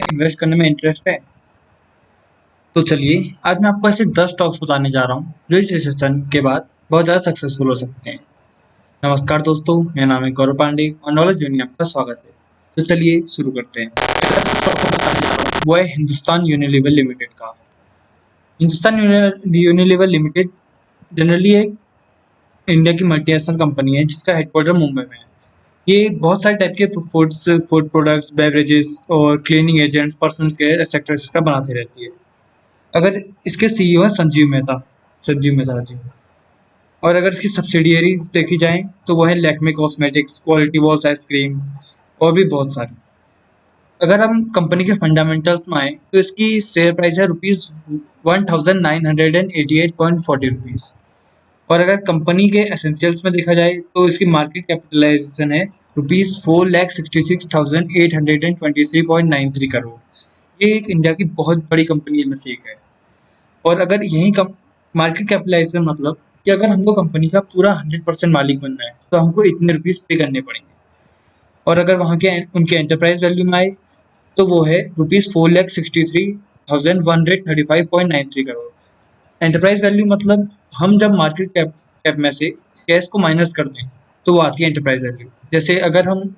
Invest करने में interest है। तो चलिए आज मैं आपको ऐसे 10 स्टॉक्स बताने जा रहा हूँ जो इस रिसेशन के बाद बहुत ज़्यादा सक्सेसफुल हो सकते हैं। नमस्कार दोस्तों, मेरा नाम है गौरव पांडे और नॉलेज में आपका स्वागत है। तो चलिए शुरू करते हैं। पहला स्टॉक को बताने जा रहा हूँ वो है हिंदुस्तान यूनिलीवर लिमिटेड का। हिंदुस्तान यूनिलीवर लिमिटेड जनरली एक इंडिया की मल्टीनेशनल कंपनी है जिसका हेडक्वार्टर मुंबई में है। ये बहुत सारे टाइप के फूड प्रोडक्ट्स, बेवरेजेस और cleaning agents, personal care etcetera का बनाती रहती है। अगर इसके सीईओ है संजीव मेहता जी। और अगर इसकी सब्सिडियरीज देखी जाएं तो वो है Lakme cosmetics, quality walls ice cream और भी बहुत सारी। अगर हम कंपनी के फंडामेंटल्स में आए तो इसकी शेयर प्राइस है ₹1988.40। और अगर कंपनी के एसेंशियल्स में देखा जाए तो इसकी मार्केट कैपिटलाइजेशन है ₹4,66,823.93 करोड़। ये एक इंडिया की बहुत बड़ी कंपनी में से एक है। और अगर यही कम मार्केट कैपिटलाइजेशन मतलब कि अगर हमको कंपनी का पूरा 100% मालिक बनना है तो हमको इतने रुपीज पे करने पड़ेंगे। और अगर वहाँ के उनके एंटरप्राइज वैल्यू में आए तो वो है ₹4,63,135.93 करोड़। एंटरप्राइज वैल्यू मतलब हम जब मार्केट कैप में से कैश को माइनस कर दें तो वो आती है एंटरप्राइज वैल्यू। जैसे अगर हम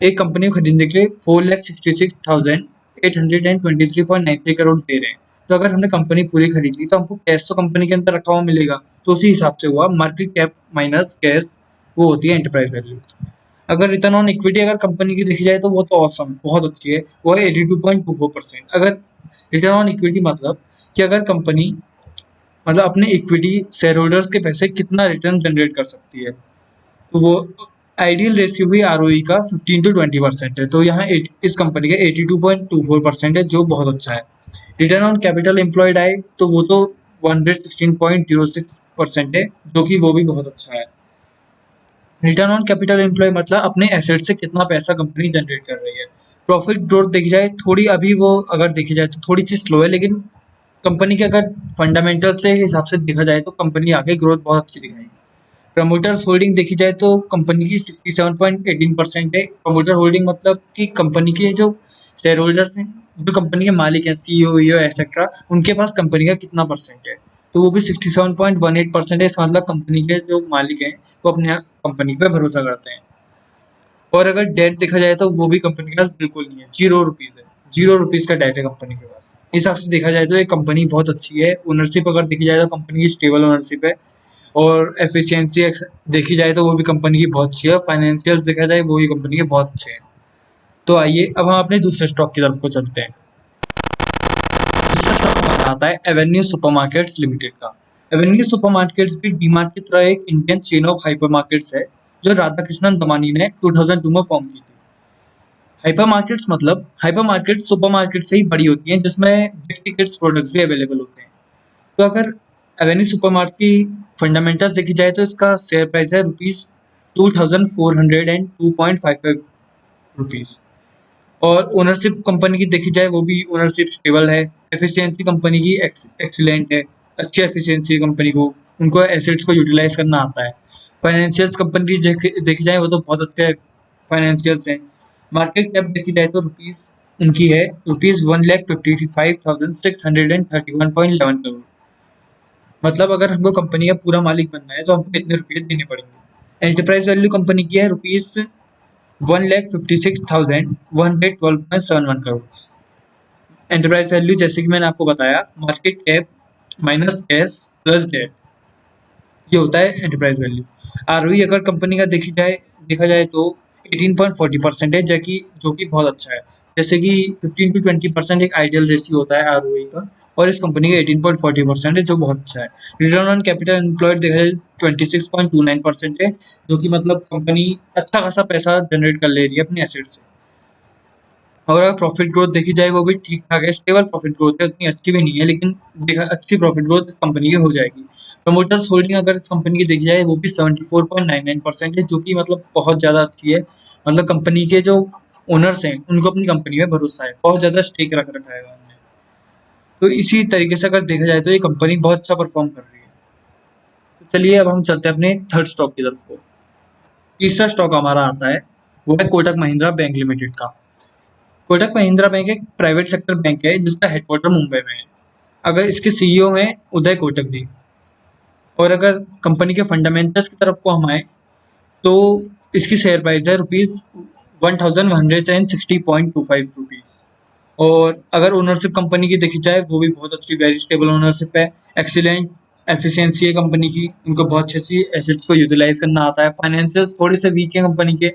एक कंपनी को खरीदने के लिए 4,66,823.93 दे रहे हैं, तो अगर हमने कंपनी पूरी खरीद ली तो हमको कैश तो कंपनी के अंदर रखा हुआ मिलेगा। तो उसी हिसाब से हुआ मार्केट कैप माइनस कैश, वो होती है एंटरप्राइज वैल्यू। अगर रिटर्न ऑन इक्विटी अगर कंपनी की देखी जाए तो वो तो ऑसम बहुत अच्छी है, वो है 82.24%। अगर रिटर्न ऑन इक्विटी मतलब कि अगर कंपनी मतलब अपने इक्विटी शेयर होल्डर्स के पैसे कितना रिटर्न जनरेट कर सकती है, तो वो आइडियल रेशियो हुई आरओई का 15 to 20% है। तो यहाँ इस कंपनी का 82.24% है जो बहुत अच्छा है। रिटर्न ऑन कैपिटल एम्प्लॉयड आए तो वो तो 116.06% है जो कि वो भी बहुत अच्छा है। रिटर्न ऑन कैपिटल एम्प्लॉय मतलब अपने एसेट से कितना पैसा कंपनी जनरेट कर रही है। प्रॉफिट ग्रोथ देखी जाए थोड़ी अभी वो अगर देखी जाए तो थोड़ी सी स्लो है, लेकिन कंपनी के अगर फंडामेंटल से हिसाब से देखा जाए तो कंपनी आगे ग्रोथ बहुत अच्छी दिखाएगी। प्रमोटर्स होल्डिंग देखी जाए तो कंपनी की 67.18% है। प्रमोटर होल्डिंग मतलब कि कंपनी के जो शेयर होल्डर्स हैं, जो कंपनी के मालिक हैं, सीईओ एक्सेट्रा, उनके पास कंपनी का कितना परसेंट है, तो वो भी 67.18% है। इसका मतलब कंपनी के जो मालिक हैं वो अपने कंपनी पे भरोसा करते हैं। और अगर डेट देखा जाए तो वो भी कंपनी के पास बिल्कुल नहीं है, ₹0 है। ₹0 का डेट है कंपनी के पास। इस हिसाब से देखा जाए तो ये कंपनी बहुत अच्छी है। ओनरशिप अगर देखी जाए तो कंपनी की स्टेबल ओनरशिप है। और एफिशिएंसी देखी जाए तो वो भी कंपनी की बहुत अच्छी है। फाइनेंशियल्स देखा जाए वो भी कंपनी के बहुत अच्छे हैं। तो आइए अब हम अपने दूसरे स्टॉक की तरफ को चलते हैं। दूसरा स्टॉक हमारा आता है एवेन्यू सुपरमार्केट्स लिमिटेड का। एवेन्यू सुपरमार्केट्स भी डीमार्ट की तरह एक इंडियन चेन ऑफ हाइपरमार्केट्स है जो राधाकृष्णन दमानी ने 2002 में फॉर्म की थी। हाइपरमार्केट्स मतलब हाइपरमार्केट सुपरमार्केट से ही बड़ी होती हैं जिसमें बिग टिकट्स प्रोडक्ट्स भी अवेलेबल होते हैं। तो अगर एवेन्यू सुपरमार्ट की फंडामेंटल्स देखी जाए तो इसका शेयर प्राइस है ₹2402.55। और ओनरशिप कंपनी की देखी जाए वो भी ओनरशिप स्टेबल है। एफिशिएंसी कंपनी की एक्सीलेंट है, अच्छी एफिशिएंसी कंपनी को, उनको एसेट्स को यूटिलाइज करना आता है। फाइनेंशियल्स कंपनी देखी जाए वो तो बहुत अच्छे फाइनेंशियल्स हैं। मार्केट कैप देखी जाए तो उनकी है ₹1,55,631.11 करोड़। मतलब अगर हमको कंपनी का पूरा मालिक बनना है तो हमको इतने रुपये देने पड़ेंगे। एंटरप्राइज वैल्यू कंपनी की है ₹1,56,112.71 करोड़। एंटरप्राइज वैल्यू जैसे कि मैंने आपको बताया, market cap minus cash plus debt, ये होता है एंटरप्राइज वैल्यू। आरओई अगर कंपनी का देखा जाए तो 18.40% है, जो कि बहुत अच्छा है। जैसे कि 15 to 20% एक आइडियल रेशियो होता है आरओई का, और इस कंपनी का 18.40% है जो बहुत अच्छा है। रिटर्न ऑन कैपिटल एम्प्लॉयड देखा जाए 26.29% है, जो कि मतलब कंपनी अच्छा खासा पैसा जनरेट कर ले रही है अपने एसेट से। और अगर प्रॉफिट ग्रोथ देखी जाए वो भी ठीक ठाक है, स्टेबल प्रॉफिट ग्रोथ है, उतनी अच्छी भी नहीं है, लेकिन देखा अच्छी प्रॉफिट ग्रोथ इस कंपनी की हो जाएगी। प्रमोटर्स होल्डिंग अगर इस कंपनी की देखी जाए वो भी 74.99% है, जो कि मतलब बहुत ज़्यादा अच्छी है। मतलब कंपनी के जो ओनर्स हैं उनको अपनी कंपनी में भरोसा है, बहुत ज़्यादा स्टेक रख रखा है उन्होंने। तो इसी तरीके से अगर देखा जाए तो ये कंपनी बहुत अच्छा परफॉर्म कर रही है। तो चलिए अब हम चलते हैं अपने थर्ड स्टॉक की तरफ को। तीसरा स्टॉक हमारा आता है वो है कोटक महिंद्रा बैंक लिमिटेड का। कोटक महिंद्रा बैंक एक प्राइवेट सेक्टर बैंक है जिसका हेडक्वार्टर मुंबई में है। अगर इसके सीईओ हैं उदय कोटक जी। और अगर कंपनी के फंडामेंटल्स की तरफ को हम आए तो इसकी शेयर प्राइस है ₹1160.25 और अगर ओनरशिप कंपनी की देखी जाए वो भी बहुत अच्छी वेरी स्टेबल ओनरशिप है। एक्सीलेंट एफिशिएंसी है कंपनी की, उनको बहुत अच्छे से एसेट्स को यूटिलाइज करना आता है। फाइनेंशियल्स थोड़े से वीक है कंपनी के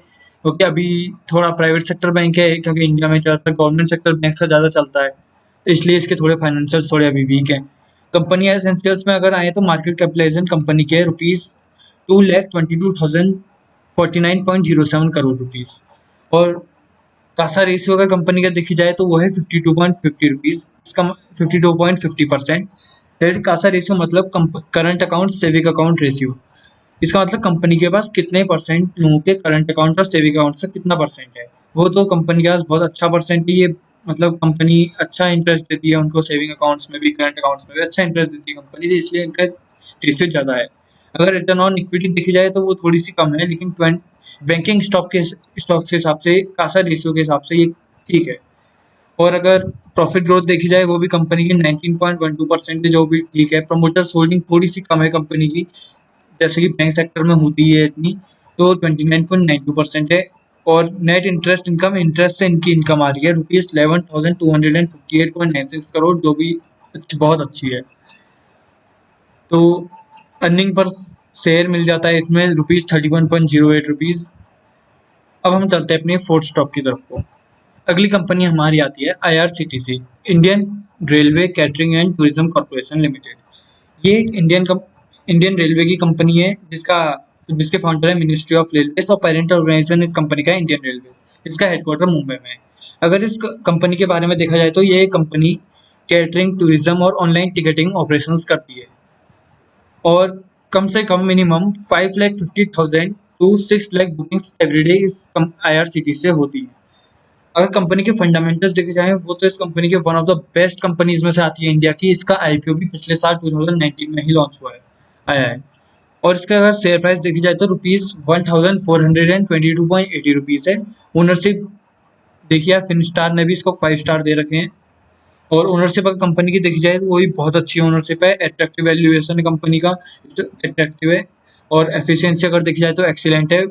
क्योंकि अभी थोड़ा प्राइवेट सेक्टर बैंक है, क्योंकि इंडिया में ज़्यादातर गवर्नमेंट सेक्टर बैंक से ज़्यादा चलता है, इसलिए इसके थोड़े फाइनेंशियल्स थोड़े अभी वीक हैं। कंपनी एसेंशियल्स में अगर आए तो मार्केट कैपिटलाइजेशन कंपनी के ₹2,22,049.07 करोड़ और कासा रेशियो अगर कंपनी का देखी जाए तो वो है 52.50 रुपीज़, इसका 52.50%। क्रेडिट कासा रेशियो मतलब current account saving account ratio, इसका मतलब कंपनी के पास कितने परसेंट लोगों के करंट अकाउंट और सेविंग अकाउंट से कितना परसेंट है। वो तो कंपनी के पास बहुत अच्छा परसेंट है, ये मतलब कंपनी अच्छा इंटरेस्ट देती है उनको, सेविंग अकाउंट्स में भी करंट अकाउंट्स में भी अच्छा इंटरेस्ट देती है कंपनी, इसलिए इंटरेस्ट रेशियो ज़्यादा है। अगर रिटर्न ऑन इक्विटी देखी जाए तो वो थोड़ी सी कम है, लेकिन बैंकिंग स्टॉक के हिसाब से कासा रेशियो के हिसाब से ये ठीक है। और अगर प्रॉफिट ग्रोथ देखी जाए वो भी कंपनी की 19.12% है, जो भी ठीक है। प्रमोटर्स होल्डिंग थोड़ी सी कम है कंपनी की, जैसे कि बैंक सेक्टर में होती है इतनी, तो 29.92% है। और नेट इंटरेस्ट इनकम, इंटरेस्ट से इनकी इनकम आ रही है ₹11,258.96 करोड़, जो भी बहुत अच्छी है। तो अर्निंग पर शेयर मिल जाता है इसमें ₹31.08। अब हम चलते हैं अपनी फोर्थ स्टॉक की तरफ को। अगली कंपनी हमारी आती है IRCTC, Indian railway catering and tourism corporation limited. ये एक इंडियन रेलवे की कंपनी है जिसके फाउंडर है मिनिस्ट्री ऑफ रेलवेज और पेरेंट ऑर्गेनाइजेशन इस कंपनी का इंडियन रेलवेज। इसका हेडक्वार्टर मुंबई में है। अगर इस कंपनी के बारे में देखा जाए तो ये कंपनी कैटरिंग, टूरिज्म और ऑनलाइन टिकटिंग ऑपरेशंस करती है और कम से कम minimum 5,50,000 to 6 lakh bookings everyday इस IRCTC से होती है। अगर कंपनी के फंडामेंटल्स देखे जाएँ वो तो इस कंपनी के one of the best companies में से आती है इंडिया की। इसका आईपीओ भी पिछले साल 2019 में ही लॉन्च आया है। और इसका अगर शेयर प्राइस देखी जाए तो ₹1422.80 है। ओनरशिप देखिए आप, फिनस्टार ने भी इसको 5 स्टार दे रखे हैं। और ओनरशिप अगर कंपनी की देखी जाए तो वो भी बहुत अच्छी ओनरशिप है। एट्रैक्टिव वैल्यूएशन है कंपनी का, एट्रैक्टिव है। और एफिशिएंसी अगर देखी जाए तो एक्सीलेंट है।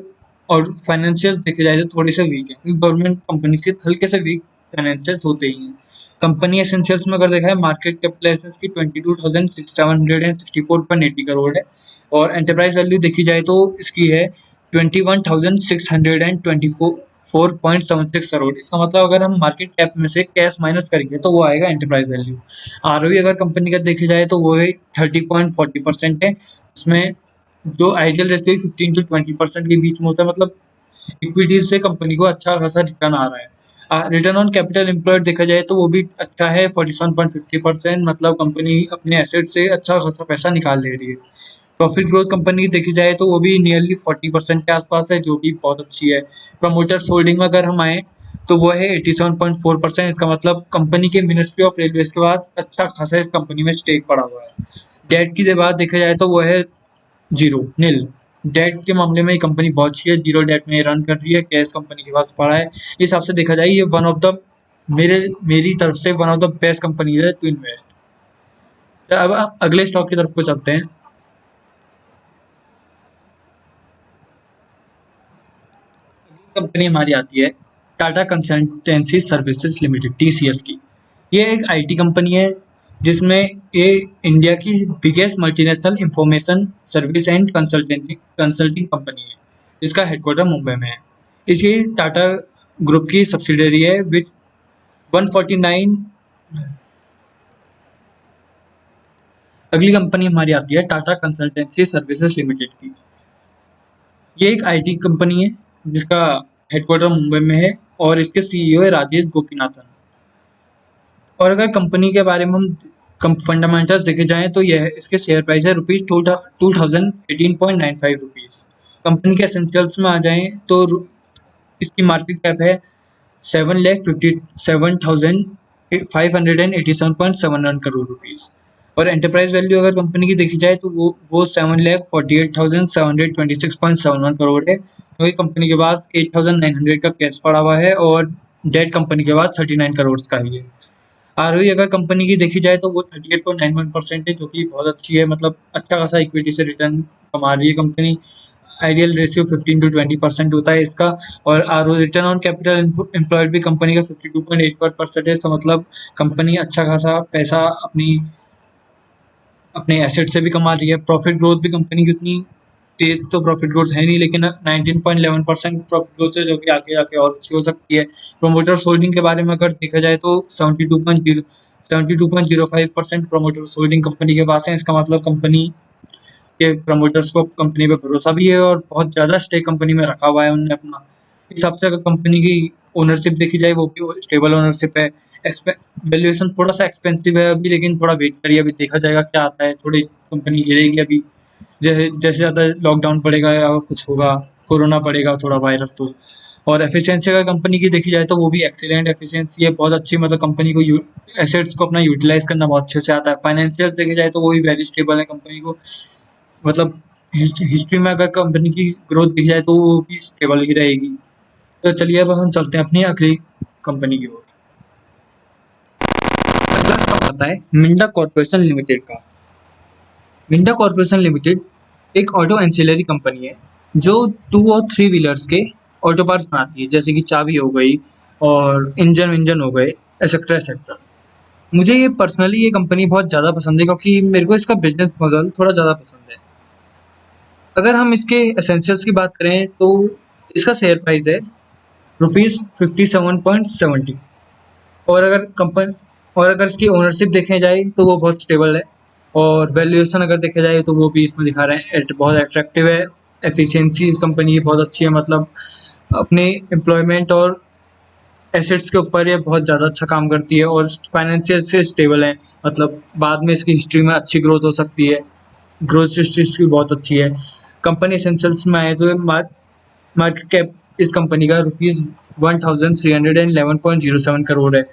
और फाइनेंशियल्स देखे जाए तो थोड़े से वीक है, क्योंकि गवर्नमेंट कंपनी से हल्के से वीक फाइनेंशियल्स होते ही हैं। कंपनी एसेंशियल्स में अगर देखा है मार्केट कैपिटलाइजेशन की 22,764.80 करोड़ है। और एंटरप्राइज वैल्यू देखी जाए तो इसकी है 21,624.76 करोड़। इसका मतलब अगर हम मार्केट कैप में से कैश माइनस करेंगे तो वो आएगा एंटरप्राइज वैल्यू। आरओई अगर कंपनी का देखी जाए तो वो है 30.40% है। इसमें जो आइडियल रेशियो 15 to 20% के बीच में होता है, मतलब इक्विटीज से कंपनी को अच्छा खासा रिटर्न आ रहा है। रिटर्न ऑन कैपिटल एम्प्लॉयड देखा जाए तो वो भी अच्छा है 47.50%, मतलब कंपनी अपने एसेट से अच्छा खासा पैसा निकाल ले रही है। प्रॉफिट ग्रोथ कंपनी की देखी जाए तो वो भी नियरली 40% के आसपास है, जो कि बहुत अच्छी है। प्रमोटर्स होल्डिंग में अगर हम आए तो वो है 87.4%। इसका मतलब कंपनी के मिनिस्ट्री ऑफ रेलवेज के पास अच्छा खासा इस कंपनी में स्टेक पड़ा हुआ है। डेट की बात देखा जाए तो वो है जीरो, नील। डेट के मामले में ये कंपनी बहुत अच्छी है, जीरो डेट में रन कर रही है, कैश कंपनी के पास पड़ा है। इस हिसाब से देखा जाए ये वन ऑफ द मेरी तरफ से one of the best company है टू इन्वेस्ट। अब अगले स्टॉक की तरफ को चलते हैं। कंपनी हमारी आती है Tata consultancy services limited, TCS की। ये एक आईटी कंपनी है जिसमें ये इंडिया की biggest multinational information service and consulting company है, जिसका हेडक्वार्टर मुंबई में है। इसी टाटा ग्रुप की सब्सिडरी है विच 149। अगली कंपनी हमारी आती है टाटा कंसल्टेंसी सर्विसेज लिमिटेड की। ये एक आईटी कंपनी है जिसका हेडक्वार्टर मुंबई में है और इसके सीईओ है राजेश गोपीनाथन। और अगर कंपनी के बारे में हम फंडामेंटल्स देखे जाएं तो यह इसके शेयर प्राइस है ₹2018.95। कंपनी के एसेंशियल्स में आ जाएं तो इसकी मार्केट कैप है 7,57,587.71 करोड़। और एंटरप्राइज वैल्यू अगर कंपनी की देखी जाए तो वो 7,48,726.71 करोड़ है, क्योंकि कंपनी के पास 8,900 का कैश पड़ा हुआ है और डेट कंपनी के पास 39 करोड़ का ही है। आरओई अगर कंपनी की देखी जाए तो वो 38.91% है, जो कि बहुत अच्छी है, मतलब अच्छा खासा इक्विटी से रिटर्न कमा रही है कंपनी। आइडियल रेशियो 15 to 20% होता है इसका। और R return on capital employed भी कंपनी का 52.81% है। इसका मतलब कंपनी अच्छा खासा पैसा अपने एसेट से भी कमा रही है। प्रॉफिट ग्रोथ भी कंपनी की उतनी तेज तो प्रॉफिट ग्रोथ है नहीं, लेकिन 19.11% प्रॉफिट ग्रोथ है, जो कि आगे आके और अच्छी हो सकती है। प्रोमोटर्स होल्डिंग के बारे में अगर देखा जाए तो 72.05% प्रोमोटर्स होल्डिंग कंपनी के पास है। इसका मतलब कंपनी के प्रमोटर्स को कंपनी पे भरोसा भी है और बहुत ज़्यादा स्टेक कंपनी में रखा हुआ है उन्होंने अपना। इस हिसाब से अगर कंपनी की ओनरशिप देखी जाए, वो भी स्टेबल ओनरशिप है। वैल्यूएशन थोड़ा सा एक्सपेंसिव है अभी, लेकिन थोड़ा वेट करिए, अभी देखा जाएगा क्या आता है। थोड़ी कंपनी गिरेगी अभी, जैसे जैसे ज़्यादा लॉकडाउन पड़ेगा या कुछ होगा, कोरोना पड़ेगा थोड़ा वायरस तो। और एफिशिएंसी अगर कंपनी की देखी जाए तो वो भी एक्सीलेंट एफिशिएंसी है, बहुत अच्छी, मतलब कंपनी को एसेट्स को अपना यूटिलाइज करना बहुत अच्छे से आता है। फाइनेंशियल्स देखे जाए तो वो भी वेरी स्टेबल है कंपनी को, मतलब हिस्ट्री में अगर कंपनी की ग्रोथ दिख जाए तो वो भी स्टेबल ही रहेगी। तो चलिए अब हम चलते हैं अपनी अगली कंपनी की ओर। अगला स्टॉक आता है मिंडा कॉर्पोरेशन लिमिटेड का। मिंडा कॉर्पोरेशन लिमिटेड एक ऑटो एंसिलरी कंपनी है, जो 2 और 3 व्हीलर्स के ऑटो पार्ट्स बनाती है, जैसे कि चाबी हो गई और इंजन विंजन हो गए, एक्सेट्रा एक्सेट्रा। मुझे ये पर्सनली ये कंपनी बहुत ज़्यादा पसंद है, क्योंकि मेरे को इसका बिजनेस मॉडल थोड़ा ज़्यादा पसंद है। अगर हम इसके एसेंशियल्स की बात करें तो इसका शेयर प्राइस है ₹57.70। और अगर कंपनी और अगर इसकी ओनरशिप देखे जाए तो वो बहुत स्टेबल है। और वैल्यूएशन अगर देखा जाए तो वो भी इसमें दिखा रहे हैं, बहुत अट्रैक्टिव है। एफिशिएंसी इस कंपनी की बहुत अच्छी है, मतलब अपने एम्प्लॉयमेंट और एसेट्स के ऊपर ये बहुत ज़्यादा अच्छा काम करती है और फाइनेंशियल से स्टेबल है, मतलब बाद में इसकी हिस्ट्री में अच्छी ग्रोथ हो सकती है। ग्रोथ हिस्ट्री इसकी बहुत अच्छी है। कंपनी एसेंशियल्स में आए तो मार्केट कैप इस कंपनी का ₹1311.07 करोड़ है।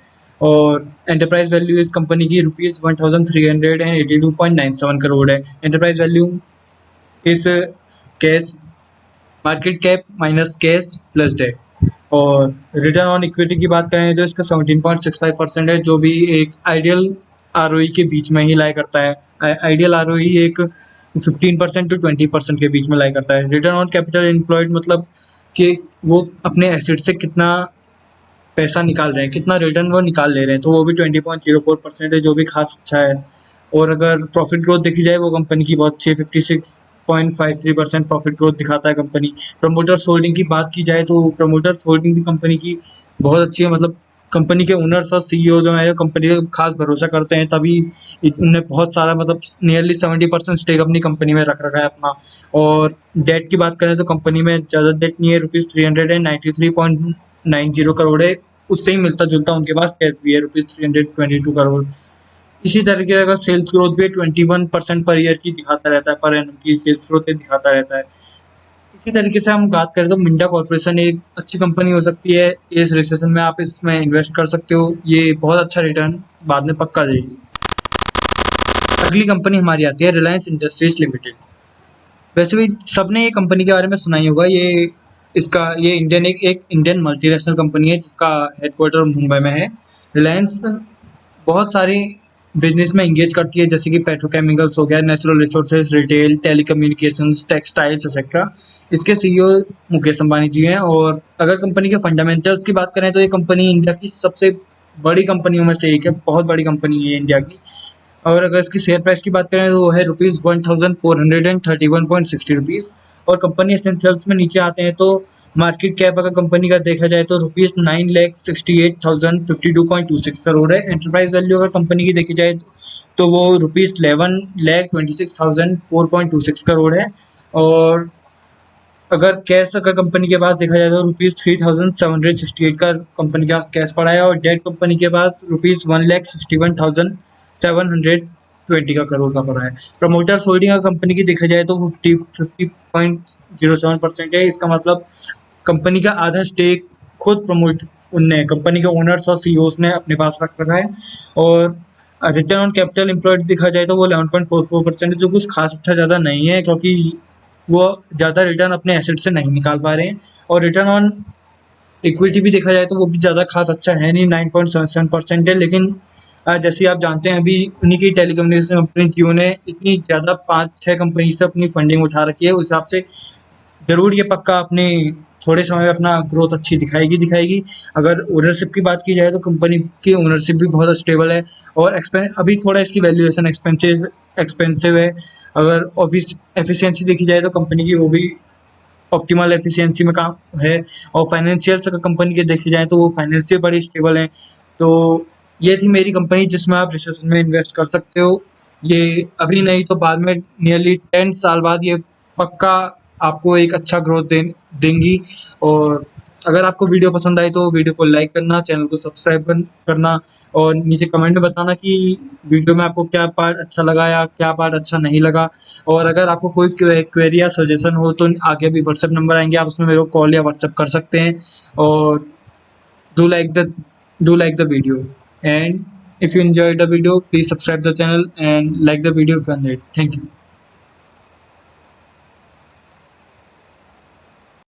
और एंटरप्राइज वैल्यू इस कंपनी की ₹1382.97 करोड़ है। एंटरप्राइज वैल्यू इस cash market cap minus cash plus debt. और रिटर्न ऑन इक्विटी की बात करें तो इसका 17.65% है, जो भी एक आइडियल आरओई के बीच में ही लाई करता है। आइडियल आरओई एक 15% to 20% के बीच में लाई करता है। रिटर्न ऑन कैपिटल एम्प्लॉयड मतलब कि वो अपने एसेट से कितना पैसा निकाल रहे हैं, कितना रिटर्न वो निकाल ले रहे हैं, तो वो भी 20.04% है, जो भी खास अच्छा है। और अगर प्रॉफिट ग्रोथ देखी जाए वो कंपनी की बहुत अच्छी है, 56.53% प्रॉफिट ग्रोथ दिखाता है कंपनी। प्रमोटर्स होल्डिंग की बात की जाए तो प्रमोटर्स होल्डिंग भी कंपनी की बहुत अच्छी है, मतलब कंपनी के ओनर्स और सीईओ जो है कंपनी का खास भरोसा करते हैं, तभी उनने बहुत सारा, मतलब नियरली 70% स्टेक अपनी कंपनी में रख रखा है अपना। और डेट की बात करें तो कंपनी में ज़्यादा डेट नहीं है, ₹393.90 करोड़ है। उससे ही मिलता जुलता उनके पास कैश भी है, ₹322 करोड़। इसी तरीके से अगर सेल्स ग्रोथ भी 21% पर ईयर की दिखाता रहता है, पर एनम की सेल्स ग्रोथ दिखाता रहता है। इसी तरीके से हम बात करें तो मिंडा कॉर्पोरेशन एक अच्छी कंपनी हो सकती है। इस रिसेशन में आप इसमें इन्वेस्ट कर सकते हो, ये बहुत अच्छा रिटर्न बाद में पक्का देगी। अगली कंपनी हमारी आती है रिलायंस इंडस्ट्रीज लिमिटेड। वैसे भी सबने ये कंपनी के बारे में सुना ही होगा। ये एक इंडियन मल्टीनेशनल कंपनी है, जिसका हेडक्वार्टर मुंबई में है। रिलायंस बहुत सारे बिजनेस में इंगेज करती है, जैसे कि पेट्रोकेमिकल्स हो गया, natural resources, retail, telecommunications, textiles etcetera. इसके सीईओ मुकेश अंबानी जी हैं। और अगर कंपनी के फंडामेंटल्स की बात करें तो ये कंपनी इंडिया की सबसे बड़ी कंपनियों में से एक है, बहुत बड़ी कंपनी है इंडिया की। और अगर इसकी शेयर प्राइस की बात करें तो वो है ₹1431.60। और कंपनी एसेंशियल्स में नीचे आते हैं तो मार्केट कैप अगर कंपनी का देखा जाए तो ₹9,68,052.26 करोड़ है। एंटरप्राइज वैल्यू अगर कंपनी की देखी जाए तो वो ₹11,26,004.26 करोड़ है। और अगर कैश अगर कंपनी के पास देखा जाए तो ₹3,768 का कंपनी के पास कैश पड़ा है। और डेट कंपनी के पास ₹1,61,720 का करोड़ का पड़ा है। प्रमोटर्स होल्डिंग अगर कंपनी की देखा जाए तो 50.07% है। इसका मतलब कंपनी का आधा स्टेक खुद प्रमोट उनने कंपनी के ओनर्स और सीईओस ने अपने पास रख रखा है। और रिटर्न ऑन कैपिटल एम्प्लॉयड देखा जाए तो वो 11.44% है, जो कुछ खास अच्छा ज़्यादा नहीं है, क्योंकि वो ज़्यादा रिटर्न अपने एसेट से नहीं निकाल पा रहे हैं। और रिटर्न ऑन इक्विटी भी देखा जाए तो वो भी ज़्यादा खास अच्छा है नहीं, 9.77% है। लेकिन जैसे आप जानते हैं अभी उन्हीं की टेलीकम्युनिकेशन कंपनी जियो ने इतनी ज़्यादा 5-6 कंपनी से अपनी फंडिंग उठा रखी है, उस हिसाब से ज़रूर ये पक्का अपने थोड़े समय में अपना ग्रोथ अच्छी दिखाएगी। अगर ओनरशिप की बात की जाए तो कंपनी की ओनरशिप भी बहुत स्टेबल है, और अभी थोड़ा इसकी वैल्यूएशन एक्सपेंसिव है। अगर ऑफिस एफिशिएंसी देखी जाए तो कंपनी की वो भी ऑप्टिमल एफिशिएंसी में काम है। और फाइनेंशियल्स अगर कंपनी के देखे जाए तो वो फाइनेंशियल बड़ी स्टेबल है। तो ये थी मेरी कंपनी जिसमें आप रिसर्च में इन्वेस्ट कर सकते हो। ये अभी नहीं तो बाद में नियरली 10 साल बाद ये पक्का आपको एक अच्छा ग्रोथ देंगी। और अगर आपको वीडियो पसंद आई तो वीडियो को लाइक करना, चैनल को सब्सक्राइब करना, और नीचे कमेंट में बताना कि वीडियो में आपको क्या पार्ट अच्छा लगा या क्या पार्ट अच्छा नहीं लगा। और अगर आपको कोई क्वेरी या सजेशन हो तो आगे भी व्हाट्सएप नंबर आएंगे, आप उसमें मेरे को कॉल या व्हाट्सएप कर सकते हैं। और do like the do like the video, and if you enjoyed the video please subscribe the channel and like the video if you enjoyed. Thank you.